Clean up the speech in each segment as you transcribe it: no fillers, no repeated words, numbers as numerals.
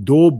2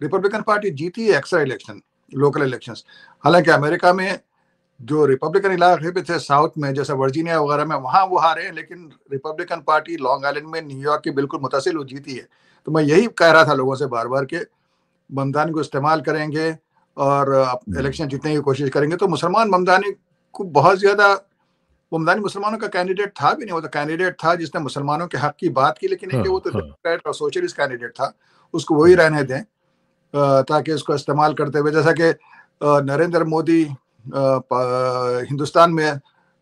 Republican party جیتی ہے اکثر الیکشن، لوکل الیکشنز. حالانکہ امریکہ میں جو ریپبلکن علاقے پہ تھے ساؤتھ میں جیسے ورجینیا وغیرہ میں، وہاں وہ ہارے ہیں، لیکن ریپبلکن پارٹی لانگ آئلینڈ میں، نیو یارک کی بالکل متصل وہ جیتی ہے. تو میں یہی کہہ رہا تھا لوگوں سے بار بار کہ ممدانی کو استعمال کریں گے اور الیکشن جیتنے کی کوشش کریں گے تو مسلمان ممدانی کو بہت زیادہ، ممدانی مسلمانوں کا کینڈیڈیٹ تھا بھی نہیں، وہ تو کینڈیڈیٹ تھا جس نے مسلمانوں کے حق کی بات کی، لیکن کہ وہ تو ڈیموکریٹ اور سوشلسٹ کینڈیڈیٹ تھا، اس کو وہی رہنے دیں تاکہ اس کو استعمال کرتے ہوئے، جیسا کہ نریندر مودی ہندوستان میں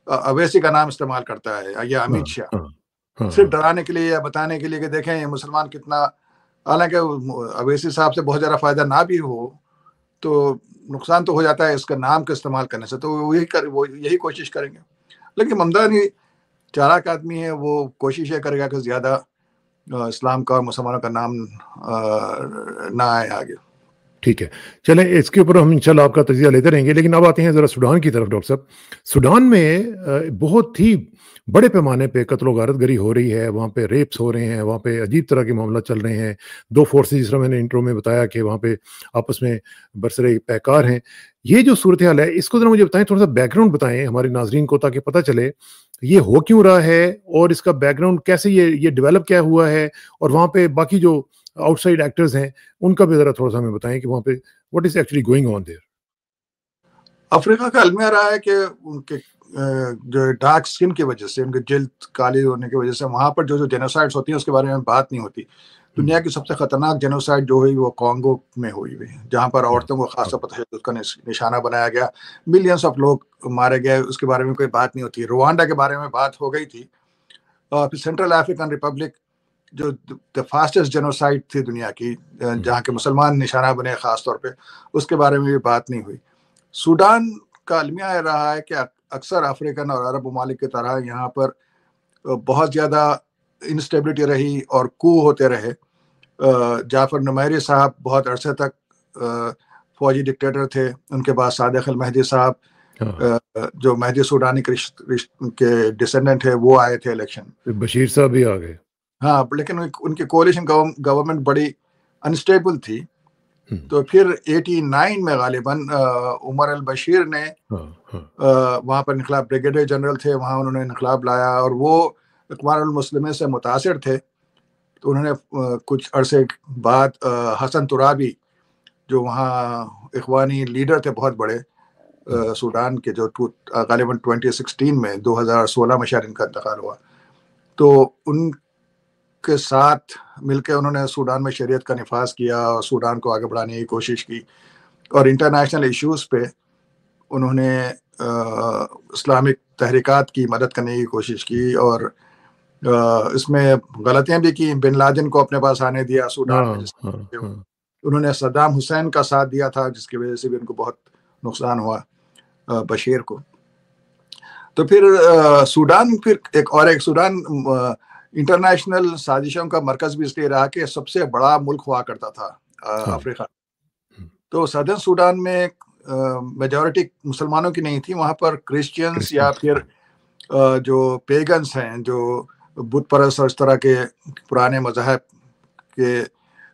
اویسی کا نام استعمال کرتا ہے یا امت شاہ، صرف ڈرانے کے لیے یا بتانے کے لیے کہ دیکھیں یہ مسلمان کتنا، حالانکہ اویسی صاحب سے بہت زیادہ فائدہ نہ بھی ہو تو نقصان تو ہو جاتا ہے اس کا نام کا استعمال کرنے سے، تو وہ یہی کوشش کریں گے. لیکن ممدانی چالاک آدمی ہے، وہ کوشش یہ کرے گا کہ زیادہ اسلام کا اور مسلمانوں کا نام نہ آئے آگے. ٹھیک ہے، چلیں اس کے اوپر ہم انشاءاللہ آپ کا تجزیہ لیتے رہیں گے، لیکن اب آتے ہیں ذرا سوڈان کی طرف. ڈاکٹر صاحب، سوڈان میں بہت ہی بڑے پیمانے پہ قتل و غارت گری ہو رہی ہے، وہاں پہ ریپس ہو رہے ہیں، وہاں پہ عجیب طرح کے معاملات چل رہے ہیں. دو فورسز، جس طرح میں نے انٹرو میں بتایا کہ وہاں پہ آپس میں برسر پیکار ہیں. یہ جو صورتحال ہے اس کو ذرا مجھے بتائیں، تھوڑا سا بیک گراؤنڈ بتائیں ہمارے ناظرین کو تاکہ پتہ چلے یہ ہو کیوں رہا ہے اور اس کا بیک گراؤنڈ کیسے یہ ڈیولپ کیا ہوا ہے، اور وہاں پہ باقی جو آؤٹ سائڈ ایکٹرز ہیں ان کا بھی ذرا تھوڑا سا ہمیں بتائیں کہ وہاں پہ what is actually going on there. افریقہ کا المیہ رہا ہے کہ ان کے جو ڈارک اسکن کی وجہ سے، ان کے جلد کالی ہونے کی وجہ سے وہاں پر جو جینوسائڈس ہوتی ہیں اس کے بارے میں بات نہیں ہوتی. دنیا کی سب سے خطرناک جینوسائڈ جو ہوئی وہ کانگو میں ہوئی، جہاں پر عورتوں کو خاص طور پر تشدد کا نشانہ بنایا گیا، ملینس آف لوگ مارے گئے، اس کے بارے میں کوئی بات نہیں ہوتی. روانڈا کے بارے میں بات ہو گئی تھی، پھر سینٹرل افریقن ریپبلک جو فاسٹسٹ جینوسائڈ تھی دنیا کی، جہاں کے مسلمان نشانہ بنے خاص طور پہ، اس کے بارے میں بھی بات نہیں ہوئی. سوڈان کا المیہ رہا ہے کہ اکثر افریقن اور عرب ممالک کی طرح یہاں پر بہت زیادہ انسٹیبلٹی رہی اور کو ہوتے رہے. جعفر نمیری صاحب بہت عرصے تک فوجی ڈکٹیٹر تھے، ان کے بعد صادق المہدی صاحب جو مہدی سوڈانی کے ڈسینڈنٹ ہے وہ آئے تھے الیکشن. بشیر صاحب بھی آ گئے، ہاں، لیکن ان کی کولیشن گورنمنٹ بڑی انسٹیبل تھی. تو پھر 89 میں غالباً عمر البشیر نے وہاں پر انقلاب، بریگیڈیئر جنرل تھے وہاں، انہوں نے انقلاب لایا اور وہ اخوان المسلمین سے متاثر تھے. تو انہوں نے کچھ عرصے بعد حسن ترابی جو وہاں اخوانی لیڈر تھے بہت بڑے سوڈان کے، جو غالباً 2016 میں 2016 میں شاید ان کا انتقال ہوا، تو ان کے ساتھ مل کے انہوں نے سوڈان میں شریعت کا نفاذ کیا اور سوڈان کو آگے بڑھانے کی کوشش کی، اور انٹرنیشنل ایشوز پہ انہوں نے اسلامک تحریکات کی مدد کرنے کی کوشش کی، اور اس میں غلطیاں بھی کی. بن لادن کو اپنے پاس آنے دیا سوڈان میں، انہوں نے صدام حسین کا ساتھ دیا تھا جس کی وجہ سے بھی ان کو بہت نقصان ہوا بشیر کو. تو پھر سوڈان، پھر ایک سوڈان انٹرنیشنل سازشوں کا مرکز بھی اس لیے رہا کہ سب سے بڑا ملک ہوا کرتا تھا افریقہ. تو سدرن سوڈان میں میجورٹی مسلمانوں کی نہیں تھی، وہاں پر کرسچینس یا پھر جو پیگنس ہیں، جو بت پرست اور اس طرح کے پرانے مذاہب کے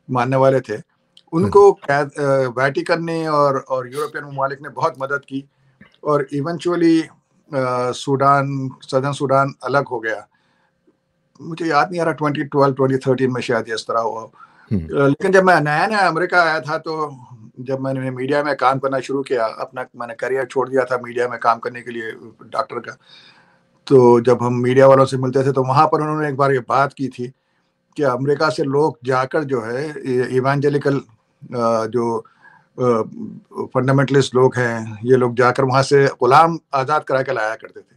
ماننے والے تھے، ان کو ویٹیکن نے اور یورپین ممالک نے بہت مدد کی، اور ایونچولی سدرن سوڈان الگ ہو گیا. مجھے یاد نہیں آ رہا 2012 2013 میں شاید اس طرح ہوا. لیکن جب میں نیا امریکہ آیا تھا، تو جب میں نے میڈیا میں کام کرنا شروع کیا، میں نے کیریئر چھوڑ دیا تھا میڈیا میں کام کرنے کے لیے ڈاکٹر کا، تو جب ہم میڈیا والوں سے ملتے تھے تو وہاں پر انہوں نے ایک بار یہ بات کی تھی کہ امریکہ سے لوگ جا کر جو ہے ایوانجیلیکل جو فنڈامنٹلسٹ لوگ ہیں، یہ لوگ جا کر وہاں سے غلام آزاد کرا کے لایا کرتے تھے.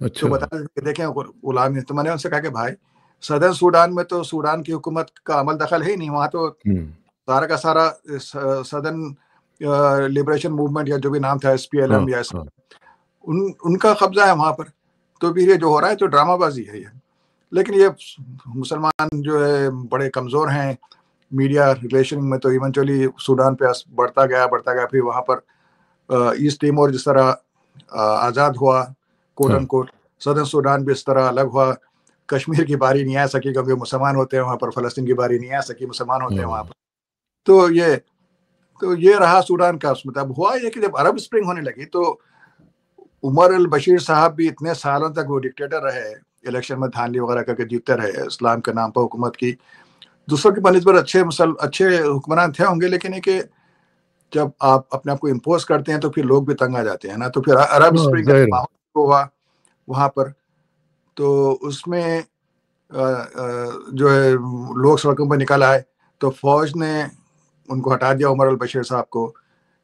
تو بتا دیکھیں غلامی. تو میں نے ان سے کہا کہ بھائی صدر سوڈان میں تو سوڈان کی حکومت کا عمل دخل ہے ہی نہیں، وہاں تو سارا کا سارا سدرن لبریشن موومنٹ یا جو بھی نام تھا SPLM یا ان کا قبضہ ہے وہاں پر. تو بھی یہ جو ہو رہا ہے تو ڈرامہ بازی ہے یہ. لیکن یہ مسلمان جو ہے بڑے کمزور ہیں میڈیا ریلیشن میں، تو ایونچولی سوڈان پہ بڑھتا گیا. پھر وہاں پر ایسٹ ٹیمور جس طرح آزاد ہوا کوٹ ان کوٹ، سدرن سوڈان بھی اس طرح الگ ہوا. کشمیر کی باری نہیں آ سکی کیونکہ مسلمان ہوتے ہیں وہاں پر, فلسطین کی باری نہیں آ سکی, مسلمان ہوتے ہیں وہاں پر. تو یہ رہا سوڈان کا. اس مطلب ہوا یہ کہ جب عرب اسپرنگ ہونے لگی تو عمر البشیر صاحب بھی اتنے سالوں تک وہ ڈکٹیٹر رہے, الیکشن میں دھاندلی وغیرہ کر کے جیتتے رہے, اسلام کے نام پر حکومت کی. دوسروں کی بنسبت اچھے حکمران تھے ہوں گے, لیکن یہ کہ جب آپ اپنے آپ کو امپوز کرتے ہیں تو پھر لوگ بھی تنگ آ جاتے ہیں نا. تو پھر عرب اسپرنگ کا ماحول ہوا وہاں پر, تو اس میں جو ہے لوگ سڑکوں پہ نکل آئے, تو فوج نے ان کو ہٹا دیا عمر البشیر صاحب کو,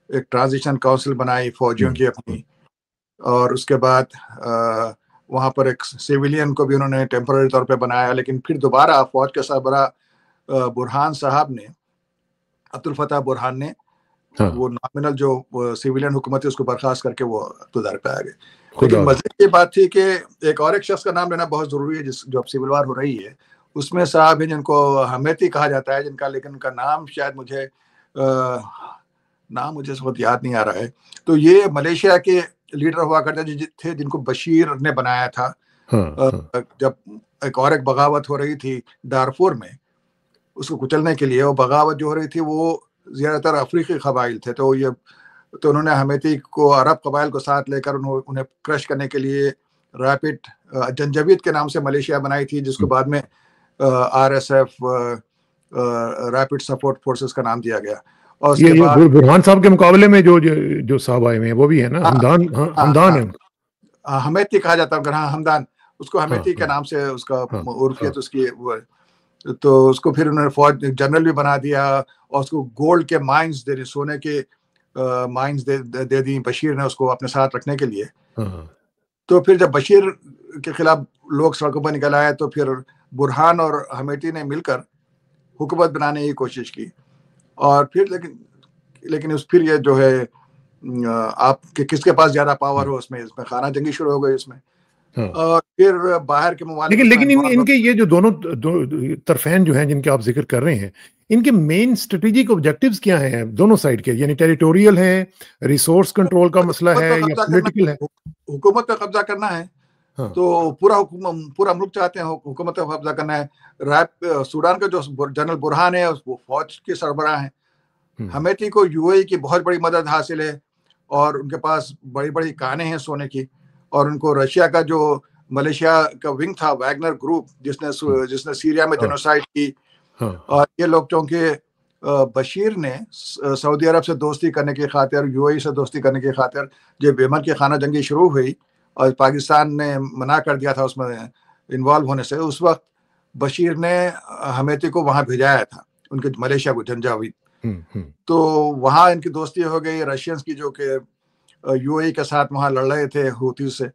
ایک ٹرانزیشن کونسل بنائی فوجیوں کی اپنی, اور اس کے بعد وہاں پر ایک سیویلین کو بھی انہوں نے ٹیمپرری طور پہ بنایا. لیکن پھر دوبارہ فوج کے سربراہ برہان صاحب نے, عبد الفتاح برہان نے, وہ نامنل جو سیویلین حکومت ہے اس کو برخاست کر کے وہ اقتدار پہ آ گئے. لیکن مزے کی بات تھی کہ ایک شخص کا نام لینا بہت ضروری ہے جو اب سول وار ہو رہی ہے. اس میں صاحب ہیں جن کو حمیتی کہا جاتا ہے, جن کا لیکن ان کا نام شاید مجھے اس وقت یاد نہیں آ رہا ہے. تو یہ ملیشیا کے لیڈر ہوا کرتے تھے جن کو بشیر نے بنایا تھا. جب ایک بغاوت ہو رہی تھی دارفور میں, اس کو کچلنے کے لیے, وہ بغاوت جو ہو رہی تھی وہ زیادہ تر افریقی قبائل تھے. تو انہوں نے حمیتی کو عرب قبائل کو ساتھ لے کر انہیں کرش کرنے کے لیے ریپڈ جنجوید کے نام سے ملیشیا بنائی تھی, جس کو بعد میں RSF ریپڈ سپورٹ فورسز کا نام دیا گیا. اور اس کے بعد برہان صاحب کے مقابلے میں جو صاحب آئے ہیں وہ بھی ہے نا, ہمدان ہے, حمیتی کہا جاتا ہے. ہاں ہمدان, اس کو حمیتی کے نام سے اس کا عرفیت اس کی. تو اس کو پھر انہوں نے فوج جنرل بھی بنا دیا, اور اس کو گولڈ کے مائنز دے دی, سونے کے مائنز دے دی بشیر نے اس کو اپنے ساتھ رکھنے کے لیے. تو پھر جب بشیر کے خلاف لوگ سڑکوں پر نکل آئے تو پھر برہان اور حمیتی نے مل کر حکومت بنانے کی کوشش کی. اور پھر لیکن پھر یہ جو ہے آپ کے کس کے پاس زیادہ پاور ہو, اس میں خانہ جنگی شروع ہو گئی اس میں. اور پھر باہر کے ممالک, لیکن ان کے یہ جو دونوں طرفین جو ہیں جن کے آپ ذکر کر رہے ہیں, ان کے مین اسٹریٹجک آبجیکٹیوز کیا ہیں دونوں سائڈ کے؟ یعنی ٹیریٹوریل ہیں, ریسورس کنٹرول کا مسئلہ ہے, یا پولیٹیکل ہے؟ حکومت پہ قبضہ کرنا ہے. تو پورا ملک چاہتے ہیں حکومت پہ قبضہ کرنا ہے. سوڈان کا جو جنرل برہان ہے وہ فوج کے سربراہ ہیں. حمیتی کو UAE کی بہت بڑی مدد حاصل ہے, اور ان کے پاس بڑی بڑی کانیں ہیں سونے کی. اور ان کو رشیا کا جو ملیشیا کا ونگ تھا, ویگنر گروپ, جس نے سیریا میں جنوسائیڈ کی. اور یہ لوگ چونکہ بشیر نے سعودی عرب سے دوستی کرنے کی خاطر, UAE سے دوستی کرنے کی خاطر, جب یمن کی خانہ جنگی شروع ہوئی اور پاکستان نے منع کر دیا تھا اس میں انوالو ہونے سے, اس وقت بشیر نے حمیتی کو وہاں بھیجایا تھا, ان کے ملیشیا کو, جنجاوید. تو وہاں ان کی دوستی ہو گئی رشینز کی, جو کہ UAE کے ساتھ وہاں لڑ رہے تھے ہوتی سے.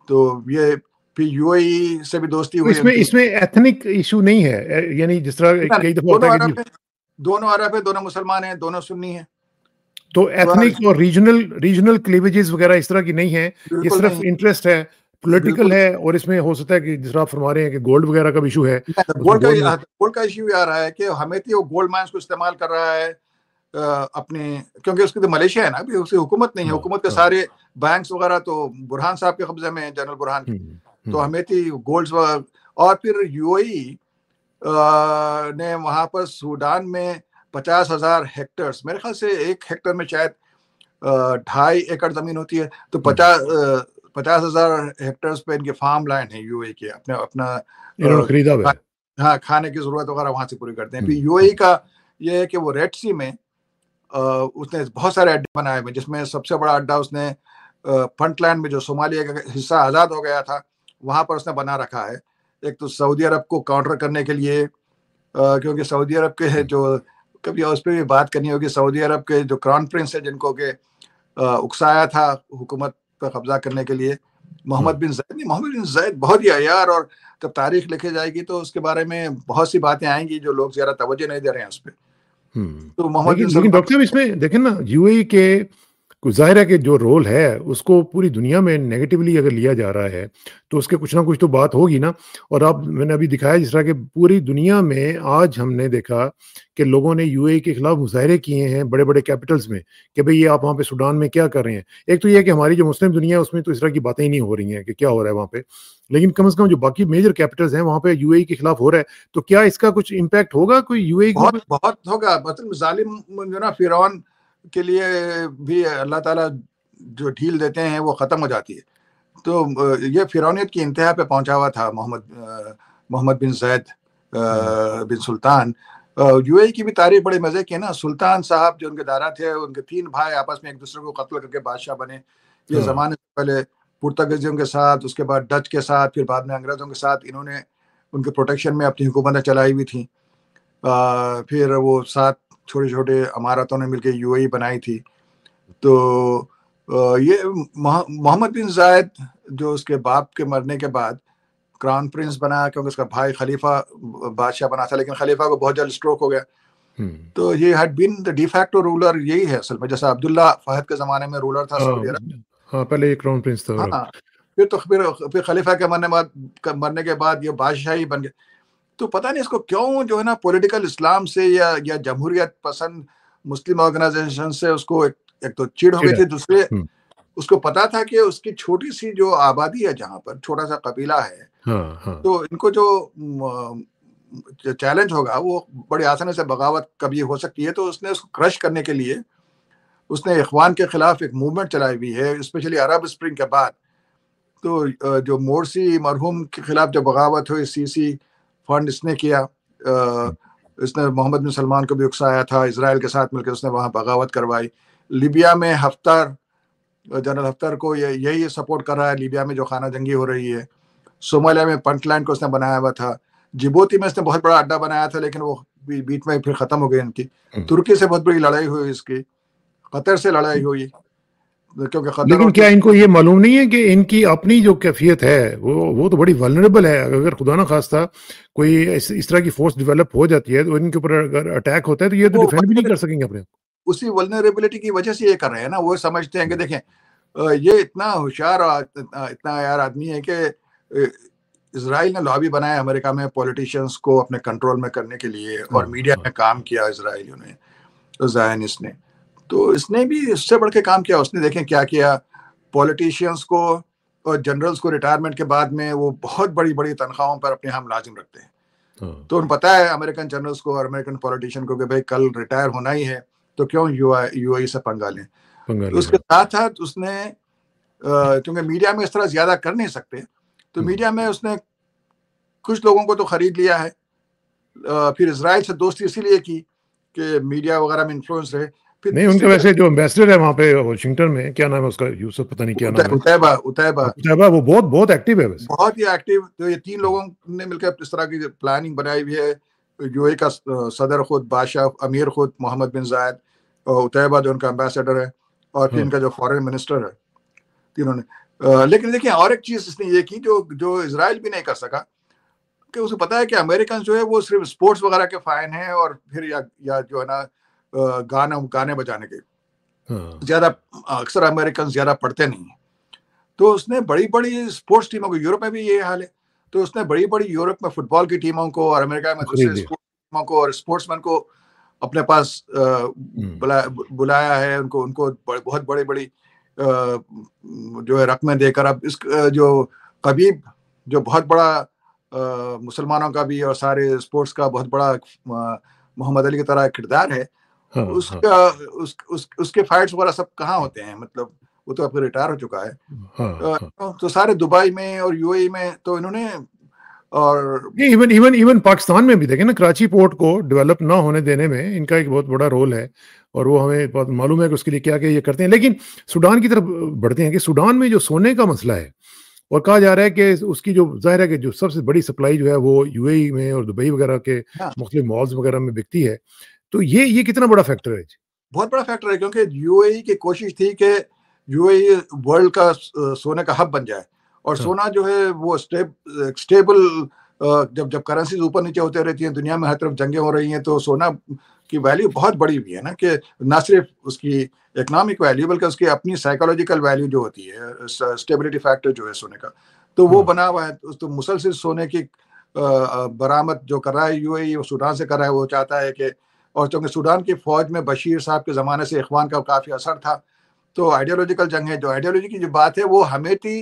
تو یہ پھر UAE سے بھی دوستی ہوئی. اس میں ایتھنک ایشو نہیں ہے, یعنی جس طرح کئی دفعہ ہوتا ہے کہ دونوں عرب ہیں, دونوں مسلمان ہیں, دونوں سنی ہیں. تو ایتھنک اور ریجنل کلیویجز وغیرہ اس طرح کی نہیں ہے, یہ صرف انٹرسٹ ہے, پولیٹیکل ہے. اور اس میں ہو سکتا ہے کہ جس طرح آپ فرما رہے ہیں کہ گولڈ وغیرہ کا ایشو ہے. گولڈ کا ایشو آ رہا ہے کہ حمیتی وہ گولڈ مائنز کو استعمال کر رہا ہے اپنے, کیونکہ اس کی تو ملیشیا ہے نا, ابھی اس کی حکومت نہیں ہے. حکومت کے سارے بینکس وغیرہ تو برہان صاحب کے قبضے میں, جنرل برہان کی. تو حمیتی گولڈز اور پھر UAE نے وہاں پر سوڈان میں 50,000 ہیکٹرز, میرے خیال سے 1 ہیکٹر میں شاید 2.5 ایکڑ زمین ہوتی ہے, تو 50,000 ہیکٹرز پہ ان کے فارم لینڈ ہیں UAE کے, اپنا خریدا ہوا ہے. ہاں, کھانے کی ضرورت وغیرہ وہاں سے پوری کرتے ہیں. پھر UAE کا یہ ہے کہ وہ ریڈ سی میں اس نے بہت سارے اڈے بنائے ہوئے, جس میں سب سے بڑا اڈا اس نے پنٹ لینڈ میں, جو صومالیہ کا حصہ آزاد ہو گیا تھا, وہاں پر اس نے بنا رکھا ہے. ایک تو سعودی عرب کو کاؤنٹر کرنے کے لیے, کیونکہ سعودی عرب کے جو کبھی اس پہ بھی بات کرنی ہوگی, سعودی عرب کے جو کراؤن پرنس ہے جن کو کہ اکسایا تھا حکومت پہ قبضہ کرنے کے لیے, محمد بن زید بہت ہی عیار, اور جب تاریخ لکھی جائے گی تو اس کے بارے میں بہت سی باتیں آئیں گی جو لوگ زیادہ توجہ نہیں دے رہے ہیں اس پہ. تو لیکن ڈاکٹر صاحب اس میں دیکھیں نا, UAE کے ظاہر ہے کہ جو رول ہے اس کو پوری دنیا میں نیگیٹولی اگر لیا جا رہا ہے تو اس کے کچھ نہ کچھ تو بات ہوگی نا. اور اب میں نے ابھی دکھایا جس طرح کہ پوری دنیا میں آج ہم نے دیکھا کہ لوگوں نے یو اے ای کے خلاف مظاہرے کیے ہیں بڑے بڑے کیپٹلز میں کہ بھئی یہ آپ وہاں پہ سوڈان میں کیا کر رہے ہیں. ایک تو یہ ہے کہ ہماری جو مسلم دنیا ہے اس میں تو اس طرح کی باتیں ہی نہیں ہو رہی ہیں کہ کیا ہو رہا ہے وہاں پہ, لیکن کم از کم جو باقی میجر کیپٹلز ہیں وہاں پہ یو اے ای کے خلاف ہو رہا ہے. تو کیا اس کا کچھ امپیکٹ ہوگا کوئی یو اے ای کے بہت اوپر؟ بہت ہوگا. مطلب ظالم جو نا فرعون کے لیے بھی اللہ تعالیٰ جو ڈھیل دیتے ہیں وہ ختم ہو جاتی ہے. تو یہ فرعونیت کی انتہا پہ پہنچا ہوا تھا محمد بن زید بن سلطان. یو اے ای کی بھی تاریخ بڑے مزے کی ہے نا. سلطان صاحب جو ان کے دادا تھے, ان کے 3 بھائی آپس میں ایک دوسرے کو قتل کر کے بادشاہ بنے. یہ زمانے سے پہلے پرتگالیوں کے ساتھ, اس کے بعد ڈچ کے ساتھ, پھر بعد میں انگریزوں کے ساتھ انہوں نے ان کے پروٹیکشن میں اپنی حکومتیں چلائی ہوئی تھیں. پھر وہ 7 چھوٹے چھوٹے امارتوں نے مل کے یو اے ای بنائی تھی. تو یہ محمد بن زائد جو اس کے باپ کے مرنے کے بعد کراؤن پرنس بنا, کیونکہ اس کا بھائی خلیفہ بادشاہ بنا تھا, لیکن خلیفہ کو بہت جلد اسٹروک ہو گیا. تو یہ had been the de facto ruler. یہی ہے اصل میں, جیسا عبداللہ فہد کے زمانے میں رولر تھا سعودی عرب. ہاں پہلے یہ کراؤن پرنس تھا. ہاں پھر خلیفہ کے مرنے کے بعد یہ بادشاہی بن گیا. تو پتہ نہیں اس کو کیوں جو ہے نا پولیٹیکل اسلام سے یا جمہوریت پسند مسلم آرگنائزیشن سے اس کو ایک تو چڑ ہو گئی تھی. دوسرے اس کو پتا تھا کہ اس کی چھوٹی سی جو آبادی ہے, جہاں پر چھوٹا سا قبیلہ ہے, تو ان کو جو چیلنج ہوگا وہ بڑی آسانی سے بغاوت کبھی ہو سکتی ہے. تو اس نے اس کو کرش کرنے کے لیے اس نے اخوان کے خلاف ایک موومنٹ چلائی ہوئی ہے, اسپیشلی عرب اسپرنگ کے بعد. تو جو مورسی مرحوم کے خلاف جو بغاوت ہوئی, سی فنڈ اس نے کیا. اس نے محمد بن سلمان کو بھی اکسایا تھا, اسرائیل کے ساتھ مل کے اس نے وہاں بغاوت کروائی. لیبیا میں جنرل ہفتر کو یہی سپورٹ کر رہا ہے لیبیا میں جو خانہ جنگی ہو رہی ہے. صومالیہ میں پنٹ لینڈ کو اس نے بنایا ہوا تھا. جبوتی میں اس نے بہت بڑا اڈا بنایا تھا, لیکن وہ بیچ میں پھر ختم ہو گئی ان کی. ترکی سے بہت بڑی لڑائی ہوئی اس کی, قطر سے لڑائی ہوئی, کیونکہ قطر. لیکن کیا ان کو یہ معلوم نہیں ہے کہ ان کی اپنی جو کیفیت ہے وہ تو بڑی ولنریبل ہے. اگر خدا نہ خواستہ کوئی اس طرح کی فورس ڈیولپ ہو جاتی ہے تو ان کے اوپر اگر اٹیک ہوتا ہے تو یہ تو ڈیفینڈ بھی نہیں کر سکیں گے اپنے. اسی ولنریبلٹی کی وجہ سے یہ کر رہے ہیں نا. وہ سمجھتے ہیں کہ دیکھیں یہ اتنا ہوشیار اور اتنا یار آدمی ہے کہ اسرائیل نے لابی بنایا امریکہ میں پولیٹیشینس کو اپنے کنٹرول میں کرنے کے لیے, اور میڈیا میں کام کیا اسرائیلیوں نے, زائنسٹ نے. تو اس نے بھی اس سے بڑھ کے کام کیا. اس نے دیکھیں کیا کیا, پولیٹیشینس کو اور جنرلز کو ریٹائرمنٹ کے بعد میں وہ بہت بڑی بڑی تنخواہوں پر اپنے یہاں ملازم رکھتے ہیں. تو انہیں پتا ہے امریکن جنرلز کو اور امریکن پولیٹیشین کو کہ بھائی کل ریٹائر ہونا ہی ہے, تو کیوں یو اے ای سے پنگا لیں. اس کے ساتھ ساتھ اس نے کیونکہ میڈیا میں اس طرح زیادہ کر نہیں سکتے, تو میڈیا میں اس نے کچھ لوگوں کو تو خرید لیا ہے. پھر اسرائیل سے دوستی اسی لیے کی کہ میڈیا وغیرہ میں انفلوئنس رہے. نہیں ان کا ویسے جو ایمبیسڈر ہے وہاں پہ واشنگٹن میں, کیا نام ہے اس کا, یوسف پتہ نہیں کیا نام ہے, اتیبہ, وہ بہت ایکٹیو ہے ویسے, بہت ہی ایکٹیو. تو یہ 3 لوگوں نے مل کے اس طرح کی پلاننگ بنائی ہوئی ہے. یو اے کا صدر خود بادشاہ امیر خود محمد بن زائد, اتیبہ جو ان کا ایمبیسڈر ہے, اور پھر ان کا جو فارن منسٹر ہے, تینوں نے. لیکن دیکھیں اور ایک چیز اس نے یہ کی جو اسرائیل بھی نہیں کر سکا, کہ اسے پتا ہے کہ امریکن جو ہے وہ صرف اسپورٹس وغیرہ کے فین ہیں, اور پھر یا جو ہے نا گانے بجانے کے زیادہ, اکثر امریکن زیادہ پڑھتے نہیں ہیں. تو اس نے بڑی بڑی اسپورٹس ٹیموں کو, یورپ میں بھی یہ حال ہے, تو اس نے بڑی بڑی یورپ میں فٹ بال کی ٹیموں کو اور امریکہ میں دوسرے اسپورٹس ٹیموں کو اور اسپورٹس مین کو اپنے پاس بلایا ہے. ان کو بہت بڑی جو ہے رقمیں دے کر. اب اس جو قبیب جو بہت بڑا مسلمانوں کا بھی اور سارے اسپورٹس کا بہت بڑا محمد علی کی طرح کردار ہے, اس کے فائٹس وغیرہ سب کہاں ہوتے ہیں, مطلب وہ تو اب ریٹائر ہو چکا ہے. تو سارے دبئی میں اور یو اے ای میں تو انہوں نے, اور ایون پاکستان میں بھی دیکھیں نا, کراچی پورٹ کو ڈیولپ نہ ہونے دینے میں ان کا ایک بہت بڑا رول ہے, اور وہ ہمیں بہت معلوم ہے کہ اس کے لیے کیا یہ کرتے ہیں. لیکن سوڈان کی طرف بڑھتے ہیں کہ سوڈان میں جو سونے کا مسئلہ ہے, اور کہا جا رہا ہے کہ اس کی جو ظاہر ہے کہ جو سب سے بڑی سپلائی جو ہے وہ یو اے ای میں اور دبئی وغیرہ کے مختلف مالز وغیرہ میں بکتی ہے. تو یہ کتنا بڑا فیکٹر ہے؟ بہت بڑا فیکٹر ہے, کیونکہ یو اے ای کی کوشش تھی کہ یو اے ای ورلڈ کا سونے کا ہب بن جائے, اور سونا جو ہے وہ اسٹیبل جب کرنسیز اوپر نیچے ہوتے رہتی ہیں، دنیا میں ہر طرف جنگیں ہو رہی ہیں، تو سونا کی ویلیو بہت بڑی ہوئی ہے نا، کہ نہ صرف اس کی اکنامک ویلیو بلکہ اس کی اپنی سائیکولوجیکل ویلیو جو ہوتی ہے، اسٹیبلٹی فیکٹر جو ہے سونے کا، تو وہ بنا ہوا ہے. تو مسلسل سونے کی برآمد جو کر رہا ہے یو اے ای، سوڈان سے کر رہا ہے. وہ چاہتا ہے کہ، اور چونکہ سوڈان کی فوج میں بشیر صاحب کے زمانے سے اخوان کا کافی اثر تھا، تو آئیڈیالوجیکل جنگ ہے. جو آئیڈیالوجی کی جو بات ہے وہ حمیتی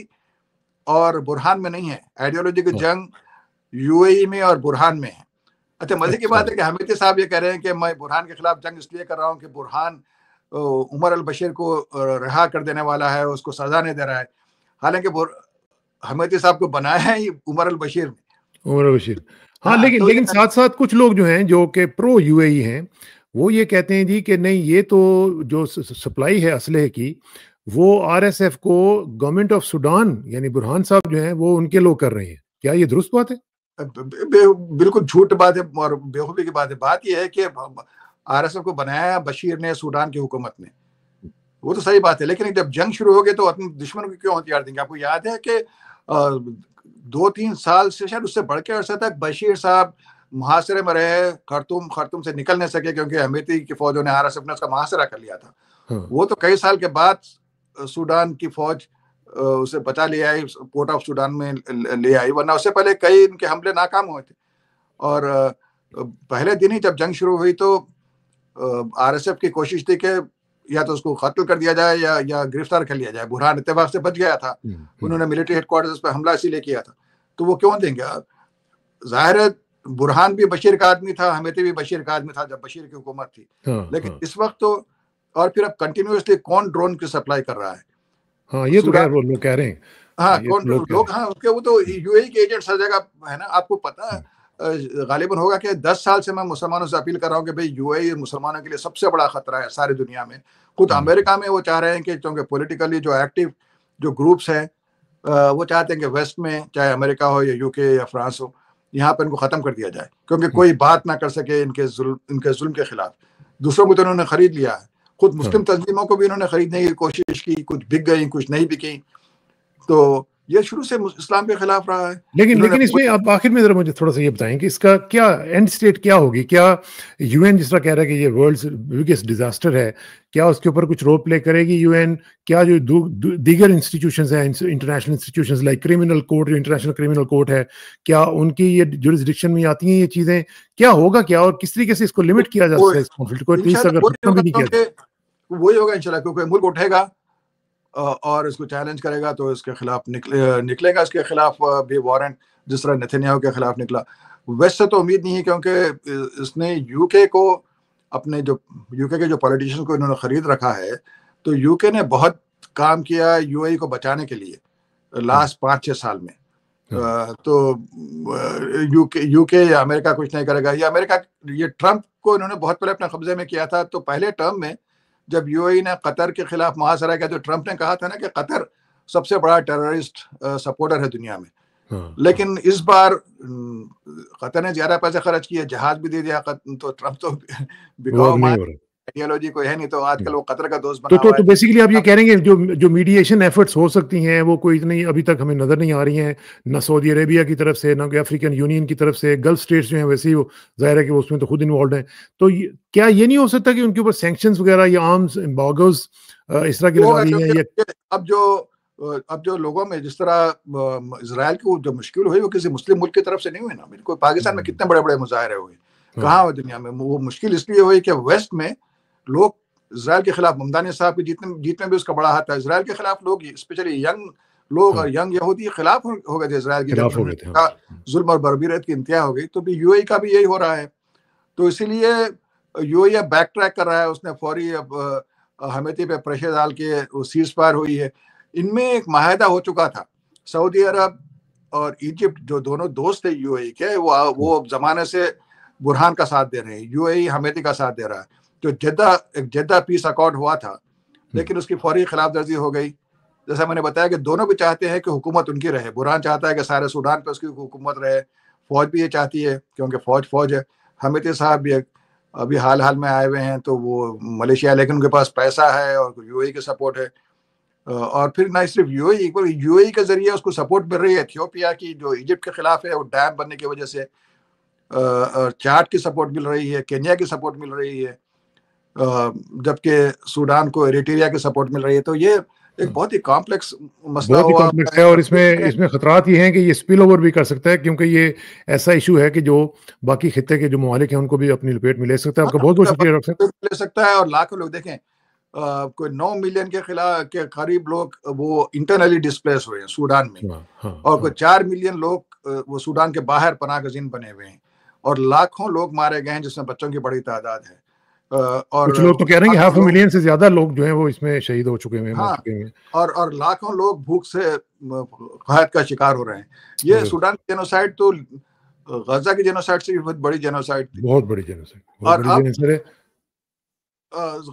اور برہان میں نہیں ہے، آئیڈیالوجی کی جنگ یو اے ای میں اور برہان میں ہے. اچھا، مزے کی بات ہے کہ حمیتی صاحب یہ کہہ رہے ہیں کہ میں برہان کے خلاف جنگ اس لیے کر رہا ہوں کہ برہان عمر البشیر کو رہا کر دینے والا ہے، اس کو سزا نہیں دے رہا ہے. حالانکہ حمیتی صاحب کو بنایا ہے عمر البشیر نے. عمر البشیر. ہاں، لیکن ساتھ ساتھ کچھ لوگ جو ہیں جو کہ پرو یو اے ای ہیں، وہ یہ کہتے ہیں جی کہ نہیں، یہ تو جو سپلائی ہے اسلحے کی، وہ آر ایس ایف کو گورنمنٹ آف سوڈان یعنی برہان صاحب جو ہیں وہ ان کے لوگ کر رہے ہیں. کیا یہ درست بات ہے؟ بالکل جھوٹ بات ہے اور بیوقوفی کی بات ہے. بات یہ ہے کہ آر ایس ایف کو بنایا بشیر نے، سوڈان کی حکومت نے، وہ تو صحیح بات ہے. لیکن جب جنگ شروع ہو گئی تو اپنے دشمنوں کو کیوں ہتھیار دیں گے؟ آپ کو یاد ہے کہ 2-3 سال سے شاید اس سے بڑھ کے عرصہ تک بشیر صاحب محاصرے میں رہے، خرطوم سے نکل نہیں سکے کیونکہ حمیتی کی فوجوں نے، آر ایس ایف نے اس کا محاصرہ کر لیا تھا. وہ تو کئی سال کے بعد سوڈان کی فوج اسے بچا لے آئی، پورٹ آف سوڈان میں لے آئی، ورنہ اس سے پہلے کئی ان کے حملے ناکام ہوئے تھے. اور پہلے دن ہی جب جنگ شروع ہوئی تو آر ایس ایف کی کوشش تھی کہ یا تو اس کو قتل کر دیا جائے یا گرفتار کر لیا جائے. برہان اتفاق سے بچ گیا تھا، انہوں نے ملٹری ہیڈ کوارٹرز پہ حملہ اسی لیے کیا تھا. تو وہ کیوں دیں گے؟ ظاہر ہے برہان بھی بشیر کا آدمی تھا، حمیتی بھی بشیر کا آدمی تھا جب بشیر کی حکومت تھی. لیکن اس وقت تو، اور پھر اب کنٹینیوسلی کون ڈرون کی سپلائی کر رہا ہے؟ ہاں، یہ تو خیر وہ لوگ کہہ رہے ہیں. ہاں، کون لوگ؟ ہاں، وہ تو یو اے ای کے ایجنٹ ہر جگہ ہے نا. آپ کو پتا ہے غالباً ہوگا کہ 10 سال سے میں مسلمانوں سے اپیل کر رہا ہوں کہ بھئی یو اے ای مسلمانوں کے لیے سب سے بڑا خطرہ ہے ساری دنیا میں. خود امریکہ میں وہ چاہ رہے ہیں کہ چونکہ پولیٹیکلی جو ایکٹیو جو گروپس ہیں وہ چاہتے ہیں کہ ویسٹ میں، چاہے امریکہ ہو یا یو کے یا فرانس ہو، یہاں پہ ان کو ختم کر دیا جائے، کیونکہ کوئی بات نہ کر سکے ان کے ظلم کے خلاف. دوسروں کو تو انہوں نے خرید لیا ہے، خود مسلم تنظیموں کو بھی انہوں نے خریدنے کی کوشش کی، کچھ بک گئی، کچھ نہیں بکی. تو یہ شروع سے اسلام کے خلاف رہا ہے. لیکن اس میں آپ آخر میں ذرا مجھے تھوڑا سا یہ بتائیں کہ اس کا کیا اینڈ اسٹیٹ کیا ہوگی؟ کیا یو این جس طرح کہہ رہا ہے کہ یہ ورلڈ بگیسٹ ڈیزاسٹر ہے، کیا اس کے اوپر کچھ رول پلے کرے گی یو این؟ کیا جو دیگر انسٹیٹیوشنز ہیں، international institutions like criminal court, جو انٹرنیشنل کرمنل کورٹ ہے، کیا ان کی یہ جورسڈکشن میں آتی ہیں یہ چیزیں؟ کیا ہوگا کیا، اور کس طریقے سے اس کو لمٹ کیا جا سکتا ہے اس کانفلکٹ کو، اگر ختم بھی نہیں کیا جائے؟ وہی ہوگا انشاءاللہ، کیونکہ ملک اٹھے گا اور اس کو چیلنج کرے گا تو اس کے خلاف نکلے گا، اس کے خلاف بھی وارنٹ، جس طرح نیتنیاہو کے خلاف نکلا. ویسٹ سے تو امید نہیں ہے، کیونکہ اس نے یو کے کو، اپنے جو یو کے جو پولیٹیشین کو انہوں نے خرید رکھا ہے، تو یو کے نے بہت کام کیا یو اے ای کو بچانے کے لیے لاسٹ 5-6 سال میں. تو یو کے یا امریکہ کچھ نہیں کرے گا. یہ ٹرمپ کو انہوں نے بہت پہلے اپنے قبضے میں کیا تھا. تو پہلے ٹرم میں جب یو اے ای نے قطر کے خلاف محاصرہ کیا، تو ٹرمپ نے کہا تھا نا کہ قطر سب سے بڑا ٹیررسٹ سپورٹر ہے دنیا میں. لیکن اس بار قطر نے زیادہ پیسے خرچ کیے، جہاز بھی دے دیا، تو ٹرمپ تو بگاؤ آئیڈیالوجی کوئی ہے نہیں، تو آج کل وہ قطر کا دوست بنا ہوا ہے. تو بیسیکلی آپ یہ کہہ رہے ہیں کہ جو میڈیشن ایفرٹس ہو سکتی ہیں وہ کوئی اتنی ابھی تک ہمیں نظر نہیں آ رہی ہیں، نہ سعودی عربیہ کی طرف سے، نہ افریقن یونین کی طرف سے. گلف اسٹیٹس جو ہیں ویسے ہی ظاہر ہے کہ اس میں تو خود انوالوڈ ہیں. تو کیا یہ نہیں ہو سکتا کہ ان کے اوپر سینکشنز وغیرہ یا آرمز امبارگوز اس طرح کی لگا دی ہیں؟ اب جو لوگوں میں جس طرح اسرائیل کی جو مشکل ہوئی وہ کسی مسلم ملک کی طرف سے نہیں ہوئی نا. بالکل پاکستان میں کتنے بڑے بڑے مظاہرے ہوئے، کہاں ہوئے دنیا میں؟ وہ مشکل اس لیے ہوئی کہ ویسٹ میں لوگ اسرائیل کے خلاف، ممدانی صاحب کی جیت میں بھی اس کا بڑا ہاتھ تھا. اسرائیل کے خلاف لوگ، اسپیشلی ینگ لوگ اور ینگ یہودی خلاف ہو گئے تھے اسرائیل کی، جب ظلم اور بربریت کی انتہا ہو گئی. تو بھی یو اے کا بھی یہی ہو رہا ہے. تو اسی لیے یو اے اب بیک ٹریک کر رہا ہے. اس نے فوری اب حمیتی پہ پریشر ڈال کے وہ سیز فائر ہوئی ہے. ان میں ایک معاہدہ ہو چکا تھا. سعودی عرب اور ایجپٹ جو دونوں دوست تھے یو اے ای کے، وہ زمانے سے برہان کا ساتھ دے رہے ہیں. یو اے ای حمیتی کا ساتھ دے رہا ہے. جو جدہ پیس اکارڈ ہوا تھا، لیکن اس کی فوری خلاف ورزی ہو گئی. جیسا میں نے بتایا کہ دونوں بھی چاہتے ہیں کہ حکومت ان کی رہے. برہان چاہتا ہے کہ سارے سوڈان پہ اس کی حکومت رہے. فوج بھی یہ چاہتی ہے کیونکہ فوج ہے. حمیتی صاحب بھی ابھی حال میں آئے ہوئے ہیں، تو وہ ملیشیا، لیکن ان کے پاس پیسہ ہے اور یو اے ای کی سپورٹ ہے. اور پھر نہ صرف یو اے ای کے ذریعے اس کو سپورٹ مل رہی ہے ایتھیوپیا کی جو ایجپٹ کے خلاف ہے وہ ڈیم بننے کی وجہ سے، چاڈ کی سپورٹ مل رہی ہے، کینیا کی سپورٹ مل رہی ہے، جبکہ سوڈان کو ایریٹریا کی سپورٹ مل رہی ہے. تو یہ ایک بہت ہی کمپلیکس مسئلہ بہت ہی کمپلیکس ہے، اور اس میں خطرات یہ ہیں کہ یہ اسپل اوور بھی کر سکتا ہے، کیونکہ یہ ایسا ایشو ہے کہ جو باقی خطے کے جو ممالک ہیں ان کو بھی اپنی لپیٹ میں لے سکتا ہے. آپ کا بہت بہت شکریہ ڈاکٹر صاحب. لے سکتا ہے، اور لاکھوں لوگ دیکھیں کوئی 9 ملین کے قریب لوگ وہ انٹرنلی ڈسپلیس ہوئے ہیں سوڈان میں، اور کوئی 4 ملین لوگ وہ سوڈان کے باہر پناہ گزین بنے ہوئے ہیں، اور لاکھوں لوگ مارے گئے ہیں جس میں بچوں کی بڑی تعداد ہے. اور کچھ لوگ تو کہہ رہے ہیں کہ 500,000 سے زیادہ لوگ جو ہیں وہ اس میں شہید ہو چکے ہیں. اور لاکھوں لوگ بھوک سے قحط کا شکار ہو رہے ہیں. یہ سوڈان کی جینوسائیڈ تو غزہ کی جینوسائیڈ سے بھی بہت بڑی جینوسائیڈ تھی، بہت بڑی جینوسائیڈ.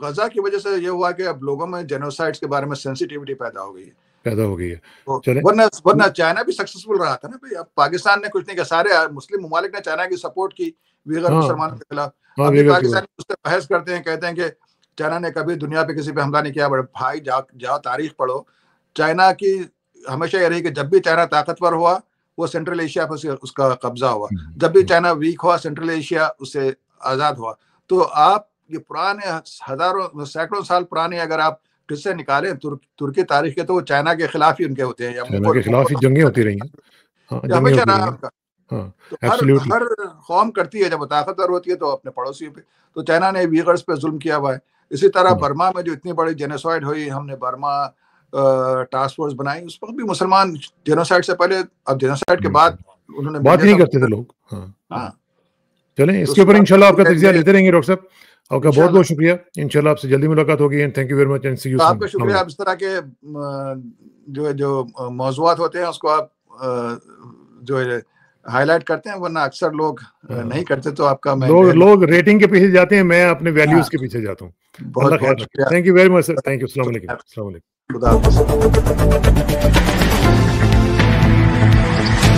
غزہ کی وجہ سے یہ ہوا کہ اب لوگوں میں جینوسائیڈ کے بارے میں سینسیٹیوٹی پیدا ہو گئی ہے. ورنہ چائنا بھی سکسیسفل رہا تھا نا بھائی. اب پاکستان نے کچھ نہیں کیا، سارے مسلم ممالک نے چائنا کی سپورٹ کی ویغر مسلمانوں کے خلاف. ابھی پاکستان اس سے بحث کرتے ہیں، کہتے ہیں کہ چائنا نے کبھی دنیا پہ کسی پہ حملہ نہیں کیا. بڑے بھائی جاؤ تاریخ پڑھو. چائنا کی ہمیشہ یہ رہی کہ جب بھی چائنا طاقتور ہوا وہ سینٹرل ایشیا پر اس کا قبضہ ہوا، جب بھی چائنا ویک ہوا سینٹرل ایشیا اس سے آزاد ہوا. تو آپ یہ پرانے ہزاروں سینکڑوں سال پرانے اگر آپ قصے نکالیں ترکی تاریخ کے، تو وہ چائنا کے خلاف ہی ان کے ہوتے ہیں، چائنا کے خلاف ہی جنگیں ہوتی رہی ہیں. ہمیشہ رہا ان کا. تو ہر قوم کرتی ہے جب وہ طاقتور ہوتی ہے تو اپنے پڑوسیوں پہ. تو چائنا نے ویغرز پہ ظلم کیا ہوا ہے. اسی طرح برما میں جو اتنی بڑی جینوسائیڈ ہوئی، ہم نے برما ٹاسک فورس بنائی، اس وقت بھی مسلمان جینوسائیڈ سے پہلے، اب جینوسائیڈ کے بعد انہوں نے بات نہیں کرتے تھے لوگ. ہاں چلیں اس کے اوپر انشاءاللہ آپ کا تجزیہ لیتے رہیں گے ڈاکٹر صاحب. آپ کا بہت بہت شکریہ. انشاءاللہ آپ سے جلدی ملاقات ہوگی. And thank you very much and see you soon. آپ کا شکریہ. آپ اس طرح کے جو موضوعات ہوتے ہیں اس کو آپ جو ہائی لائٹ کرتے ہیں، ورنہ اکثر لوگ نہیں کرتے. تو آپ کا لوگ ریٹنگ کے پیچھے جاتے ہیں، میں اپنے ویلیوز کے پیچھے جاتا ہوں. بہت بہت شکریہ. Thank you very much sir. Thank you. السلام علیکم. خدا حافظ.